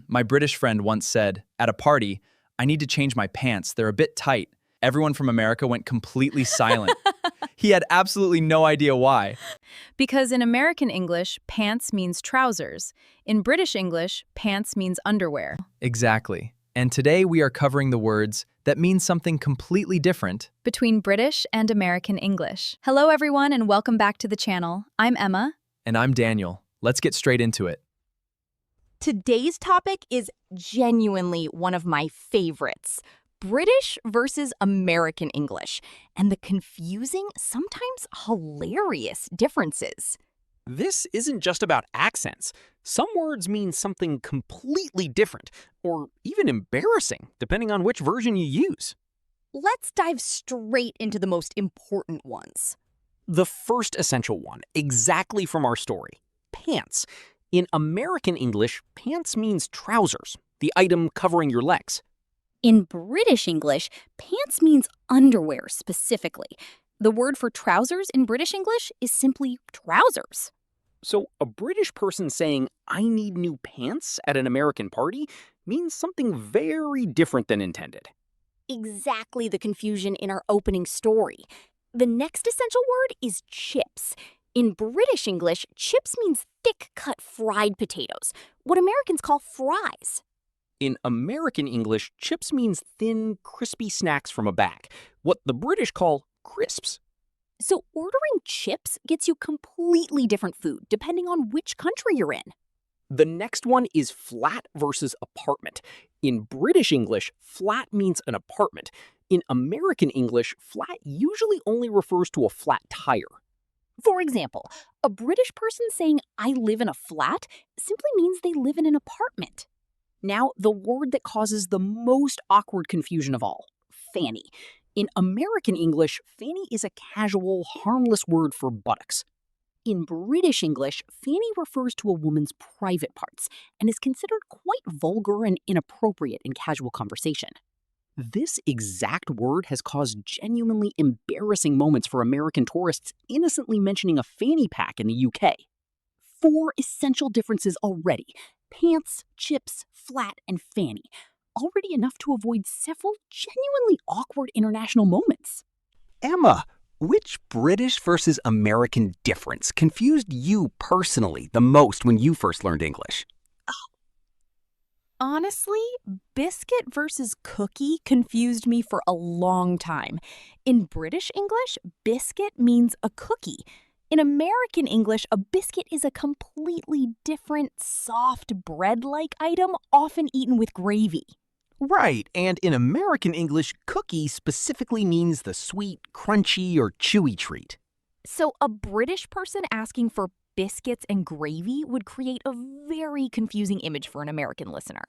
My British friend once said, at a party, I need to change my pants. They're a bit tight. Everyone from America went completely silent. He had absolutely no idea why. Because in American English, pants means trousers. In British English, pants means underwear. Exactly. And today we are covering the words that mean something completely different Between British and American English. Hello everyone and welcome back to the channel. I'm Emma. And I'm Daniel. Let's get straight into it. Today's topic is genuinely one of my favorites. British versus American English, and the confusing, sometimes hilarious differences. This isn't just about accents. Some words mean something completely different, or even embarrassing, depending on which version you use. Let's dive straight into the most important ones. The first essential one, exactly from our story, pants. In American English, pants means trousers, the item covering your legs. In British English, pants means underwear specifically. The word for trousers in British English is simply trousers. So a British person saying, I need new pants at an American party means something very different than intended. Exactly the confusion in our opening story. The next essential word is chips. In British English, chips means thick-cut fried potatoes, what Americans call fries. In American English, chips means thin, crispy snacks from a bag, what the British call crisps. So ordering chips gets you completely different food depending on which country you're in. The next one is flat versus apartment. In British English, flat means an apartment. In American English, flat usually only refers to a flat tire. For example, a British person saying, I live in a flat, simply means they live in an apartment. Now, the word that causes the most awkward confusion of all, fanny. In American English, fanny is a casual, harmless word for buttocks. In British English, fanny refers to a woman's private parts and is considered quite vulgar and inappropriate in casual conversation. This exact word has caused genuinely embarrassing moments for American tourists innocently mentioning a fanny pack in the UK. 4 essential differences already: pants, chips, flat, and fanny. Already enough to avoid several genuinely awkward international moments. Emma, which British versus American difference confused you personally the most when you first learned English? Honestly, biscuit versus cookie confused me for a long time. In British English, biscuit means a cookie. In American English, a biscuit is a completely different, soft, bread-like item often eaten with gravy. Right, and in American English, cookie specifically means the sweet, crunchy, or chewy treat. So a British person asking for biscuits and gravy would create a very confusing image for an American listener.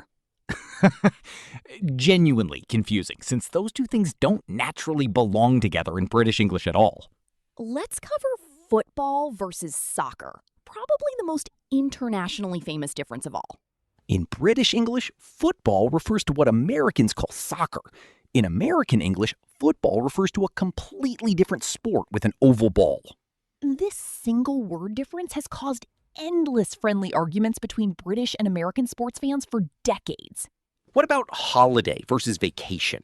Genuinely confusing, since those two things don't naturally belong together in British English at all. Let's cover football versus soccer, probably the most internationally famous difference of all. In British English, football refers to what Americans call soccer. In American English, football refers to a completely different sport with an oval ball. This single word difference has caused endless friendly arguments between British and American sports fans for decades. What about holiday versus vacation?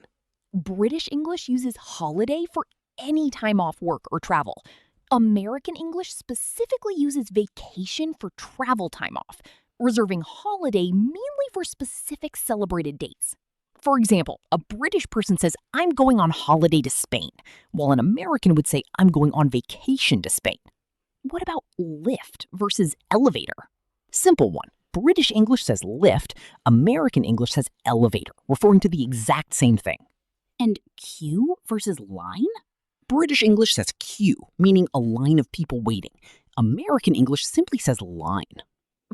British English uses holiday for any time off work or travel. American English specifically uses vacation for travel time off, reserving holiday mainly for specific celebrated dates. For example, a British person says, I'm going on holiday to Spain, while an American would say, I'm going on vacation to Spain. What about lift versus elevator? Simple one. British English says lift, American English says elevator, referring to the exact same thing. And queue versus line? British English says queue, meaning a line of people waiting. American English simply says line.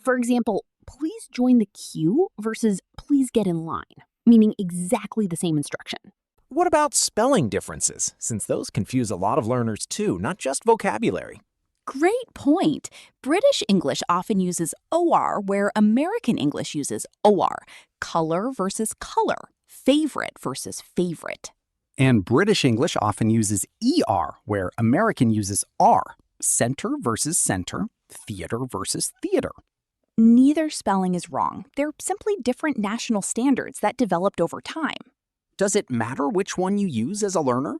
For example, please join the queue versus please get in line, meaning exactly the same instruction. What about spelling differences, since those confuse a lot of learners too, not just vocabulary? Great point. British English often uses OR, where American English uses OR. Color versus color. Favorite versus favorite. And British English often uses ER, where American uses R. Center versus center. Theater versus theater. Neither spelling is wrong. They're simply different national standards that developed over time. Does it matter which one you use as a learner?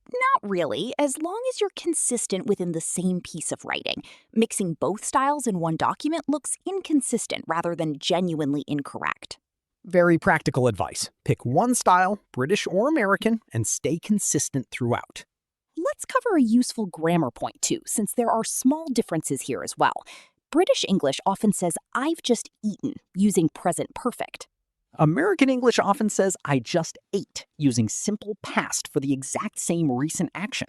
Not really, as long as you're consistent within the same piece of writing. Mixing both styles in one document looks inconsistent rather than genuinely incorrect. Very practical advice. Pick one style, British or American, and stay consistent throughout. Let's cover a useful grammar point too, since there are small differences here as well. British English often says, "I've just eaten," using present perfect. American English often says, "I just ate," using simple past for the exact same recent action.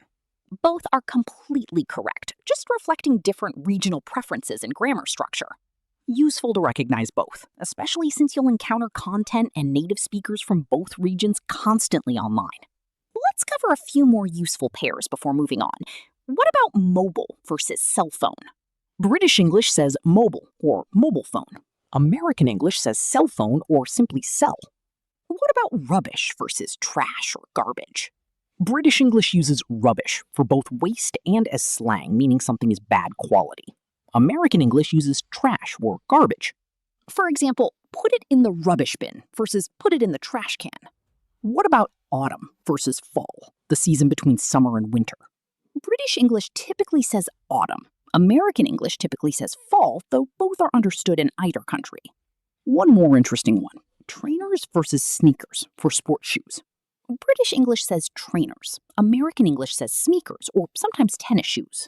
Both are completely correct, just reflecting different regional preferences in grammar structure. Useful to recognize both, especially since you'll encounter content and native speakers from both regions constantly online. Let's cover a few more useful pairs before moving on. What about mobile versus cell phone? British English says mobile or mobile phone. American English says cell phone or simply cell. What about rubbish versus trash or garbage? British English uses rubbish for both waste and as slang, meaning something is bad quality. American English uses trash or garbage. For example, put it in the rubbish bin versus put it in the trash can. What about autumn versus fall, the season between summer and winter? British English typically says autumn. American English typically says fall, though both are understood in either country. One more interesting one, trainers versus sneakers for sports shoes. British English says trainers. American English says sneakers, or sometimes tennis shoes.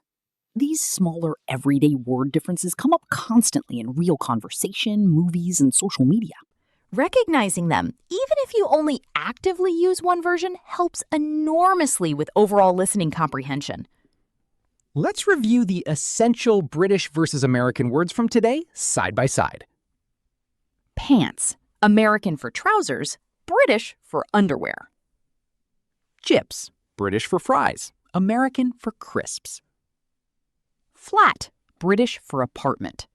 These smaller everyday word differences come up constantly in real conversation, movies, and social media. Recognizing them, even if you only actively use one version, helps enormously with overall listening comprehension. Let's review the essential British versus American words from today, side by side. Pants, American for trousers, British for underwear. Chips, British for fries, American for crisps. Flat, British for apartment.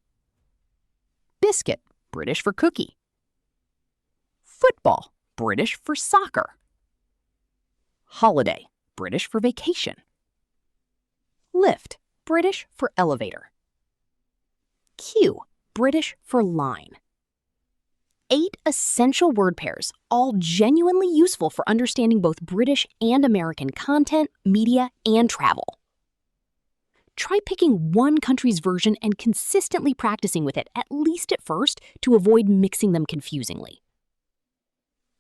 Biscuit, British for cookie. Football, British for soccer. Holiday, British for vacation. Lift, British for elevator. Queue, British for line. 8 essential word pairs, all genuinely useful for understanding both British and American content, media, and travel. Try picking one country's version and consistently practicing with it, at least at first, to avoid mixing them confusingly.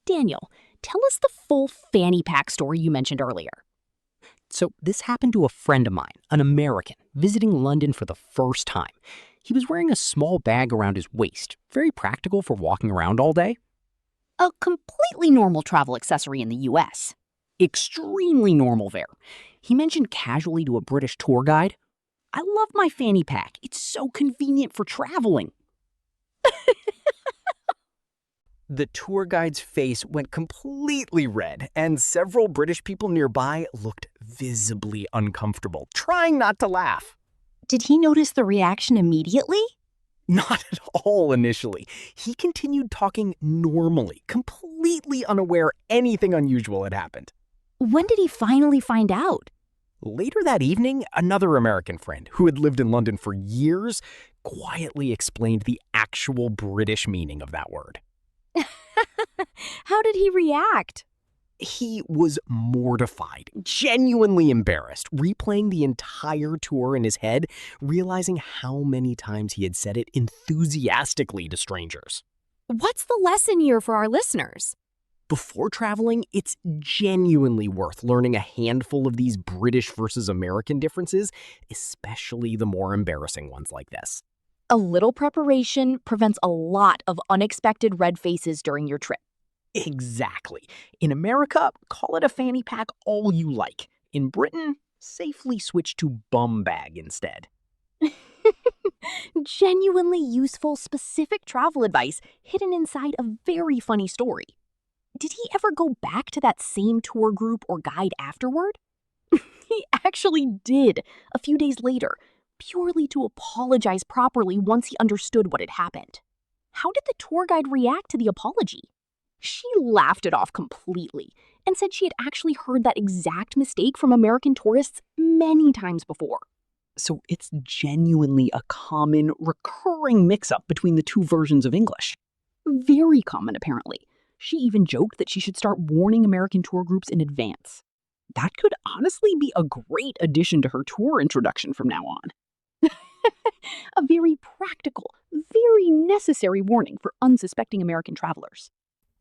Daniel, tell us the full fanny pack story you mentioned earlier. So this happened to a friend of mine, an American, visiting London for the first time. He was wearing a small bag around his waist, very practical for walking around all day. A completely normal travel accessory in the US. Extremely normal there. He mentioned casually to a British tour guide, "I love my fanny pack. It's so convenient for traveling." The tour guide's face went completely red, and several British people nearby looked visibly uncomfortable, trying not to laugh. Did he notice the reaction immediately? Not at all initially. He continued talking normally, completely unaware anything unusual had happened. When did he finally find out? Later that evening, another American friend who had lived in London for years quietly explained the actual British meaning of that word. How did he react? He was mortified, genuinely embarrassed, replaying the entire tour in his head, realizing how many times he had said it enthusiastically to strangers. What's the lesson here for our listeners? Before traveling, it's genuinely worth learning a handful of these British versus American differences, especially the more embarrassing ones like this. A little preparation prevents a lot of unexpected red faces during your trip. Exactly. In America, call it a fanny pack all you like. In Britain, safely switch to bum bag instead. Genuinely useful, specific travel advice hidden inside a very funny story. Did he ever go back to that same tour group or guide afterward? He actually did, a few days later, purely to apologize properly once he understood what had happened. How did the tour guide react to the apology? She laughed it off completely and said she had actually heard that exact mistake from American tourists many times before. So it's genuinely a common, recurring mix-up between the two versions of English. Very common, apparently. She even joked that she should start warning American tour groups in advance. That could honestly be a great addition to her tour introduction from now on. A very practical, very necessary warning for unsuspecting American travelers.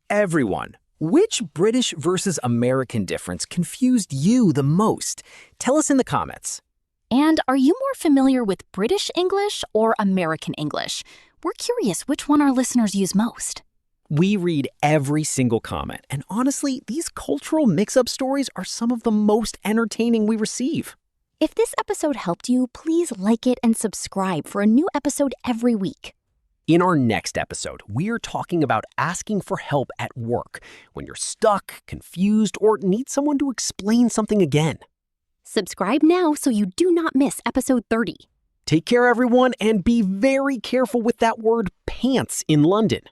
Everyone, which British versus American difference confused you the most? Tell us in the comments. And are you more familiar with British English or American English? We're curious which one our listeners use most. We read every single comment, and honestly, these cultural mix-up stories are some of the most entertaining we receive. If this episode helped you, please like it and subscribe for a new episode every week. In our next episode, we're talking about asking for help at work when you're stuck, confused, or need someone to explain something again. Subscribe now so you do not miss episode 30. Take care, everyone, and be very careful with that word pants in London.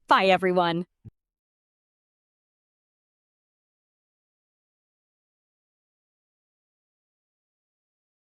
Bye, everyone.